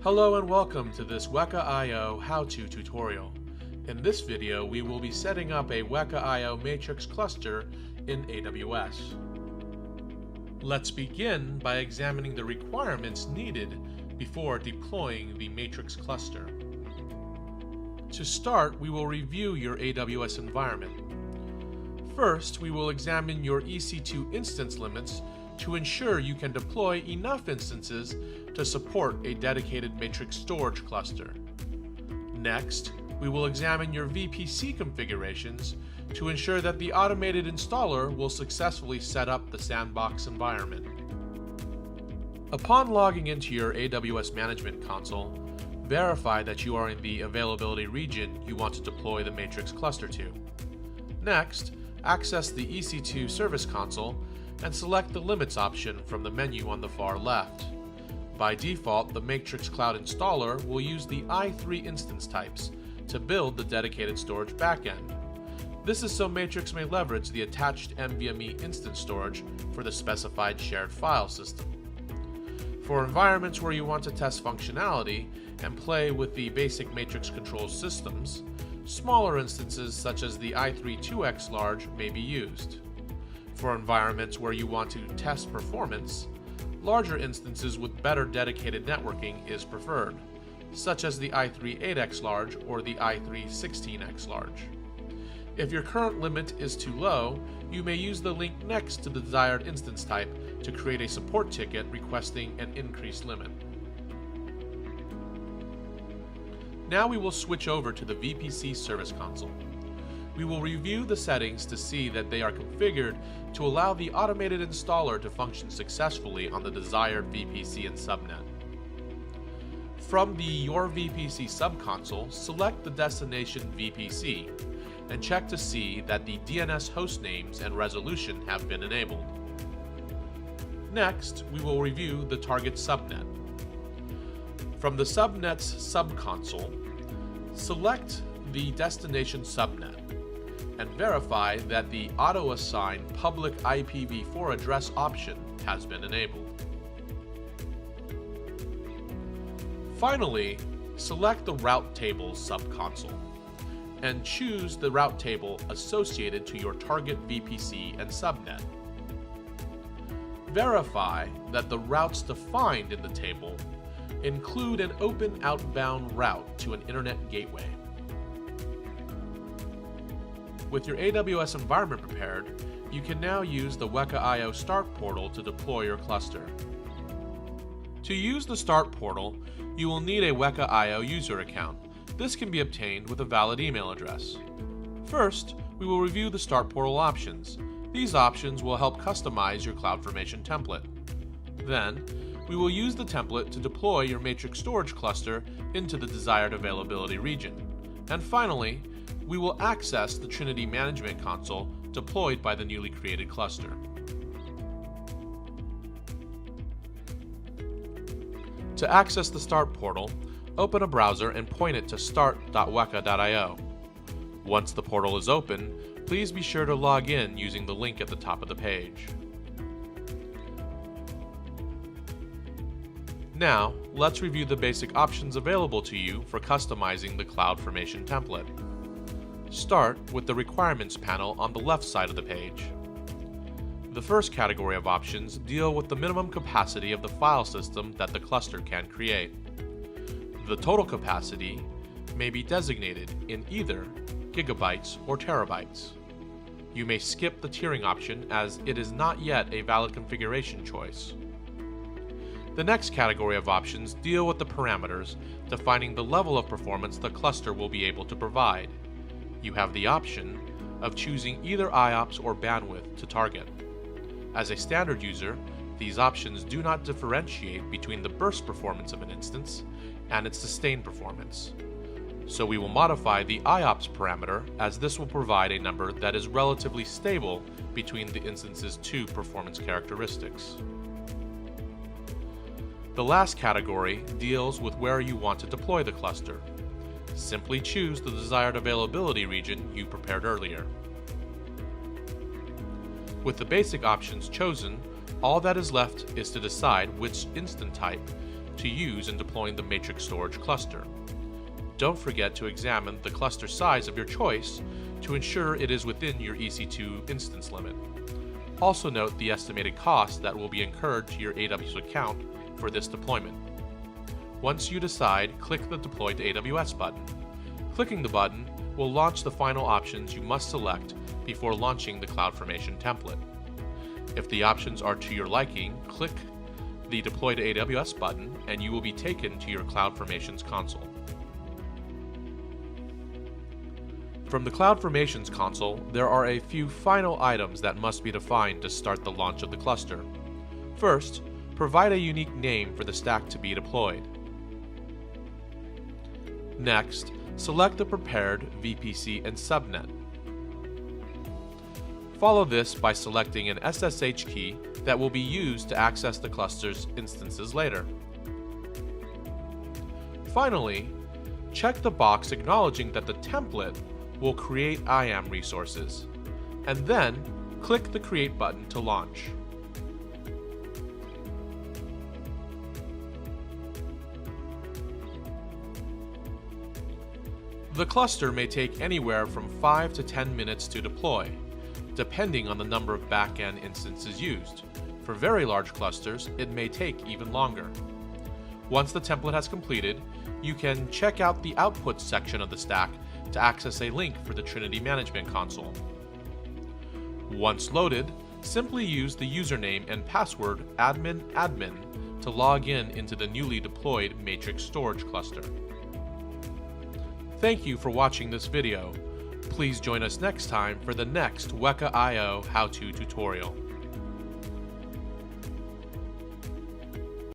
Hello and welcome to this WekaIO how-to tutorial. In this video, we will be setting up a WekaIO matrix cluster in AWS. Let's begin by examining the requirements needed before deploying the matrix cluster. To start, we will review your AWS environment. First, we will examine your EC2 instance limits to ensure you can deploy enough instances to support a dedicated matrix storage cluster. Next, we will examine your VPC configurations to ensure that the automated installer will successfully set up the sandbox environment. Upon logging into your AWS Management Console, verify that you are in the availability region you want to deploy the matrix cluster to. Next, access the EC2 Service Console and select the Limits option from the menu on the far left. By default, the Matrix Cloud installer will use the i3 instance types to build the dedicated storage backend. This is so Matrix may leverage the attached NVMe instance storage for the specified shared file system. For environments where you want to test functionality and play with the basic Matrix control systems, smaller instances such as the i3 2x large may be used. For environments where you want to test performance, larger instances with better dedicated networking is preferred, such as the i3 8x large or the i3 16x large. If your current limit is too low, you may use the link next to the desired instance type to create a support ticket requesting an increased limit. Now we will switch over to the VPC Service Console. We will review the settings to see that they are configured to allow the automated installer to function successfully on the desired VPC and subnet. From the Your VPC Subconsole, select the destination VPC and check to see that the DNS host names and resolution have been enabled. Next, we will review the target subnet. From the subnet's subconsole, select the destination subnet and verify that the auto-assign public IPv4 address option has been enabled. Finally, select the route table subconsole and choose the route table associated to your target VPC and subnet. Verify that the routes defined in the table include an open outbound route to an internet gateway. With your AWS environment prepared, you can now use the WekaIO Start portal to deploy your cluster. To use the Start portal, you will need a WekaIO user account. This can be obtained with a valid email address. First, we will review the Start portal options. These options will help customize your CloudFormation template. Then, we will use the template to deploy your matrix storage cluster into the desired availability region. And finally, we will access the Trinity Management Console deployed by the newly created cluster. To access the Start portal, open a browser and point it to start.weka.io. Once the portal is open, please be sure to log in using the link at the top of the page. Now, let's review the basic options available to you for customizing the CloudFormation template. Start with the Requirements panel on the left side of the page. The first category of options deal with the minimum capacity of the file system that the cluster can create. The total capacity may be designated in either gigabytes or terabytes. You may skip the tiering option as it is not yet a valid configuration choice. The next category of options deal with the parameters defining the level of performance the cluster will be able to provide. You have the option of choosing either IOPS or bandwidth to target. As a standard user, these options do not differentiate between the burst performance of an instance and its sustained performance. So we will modify the IOPS parameter as this will provide a number that is relatively stable between the instance's two performance characteristics. The last category deals with where you want to deploy the cluster. Simply choose the desired availability region you prepared earlier. With the basic options chosen, all that is left is to decide which instance type to use in deploying the matrix storage cluster. Don't forget to examine the cluster size of your choice to ensure it is within your EC2 instance limit. Also note the estimated cost that will be incurred to your AWS account for this deployment. Once you decide, click the Deploy to AWS button. Clicking the button will launch the final options you must select before launching the CloudFormation template. If the options are to your liking, click the Deploy to AWS button and you will be taken to your CloudFormations console. From the CloudFormations console, there are a few final items that must be defined to start the launch of the cluster. First, provide a unique name for the stack to be deployed. Next, select the prepared VPC and subnet. Follow this by selecting an SSH key that will be used to access the cluster's instances later. Finally, check the box acknowledging that the template will create IAM resources, and then click the Create button to launch. The cluster may take anywhere from 5 to 10 minutes to deploy, depending on the number of back-end instances used. For very large clusters, it may take even longer. Once the template has completed, you can check out the Outputs section of the stack to access a link for the Trinity Management Console. Once loaded, simply use the username and password admin to log in into the newly deployed matrix storage cluster. Thank you for watching this video. Please join us next time for the next WekaIO how-to tutorial.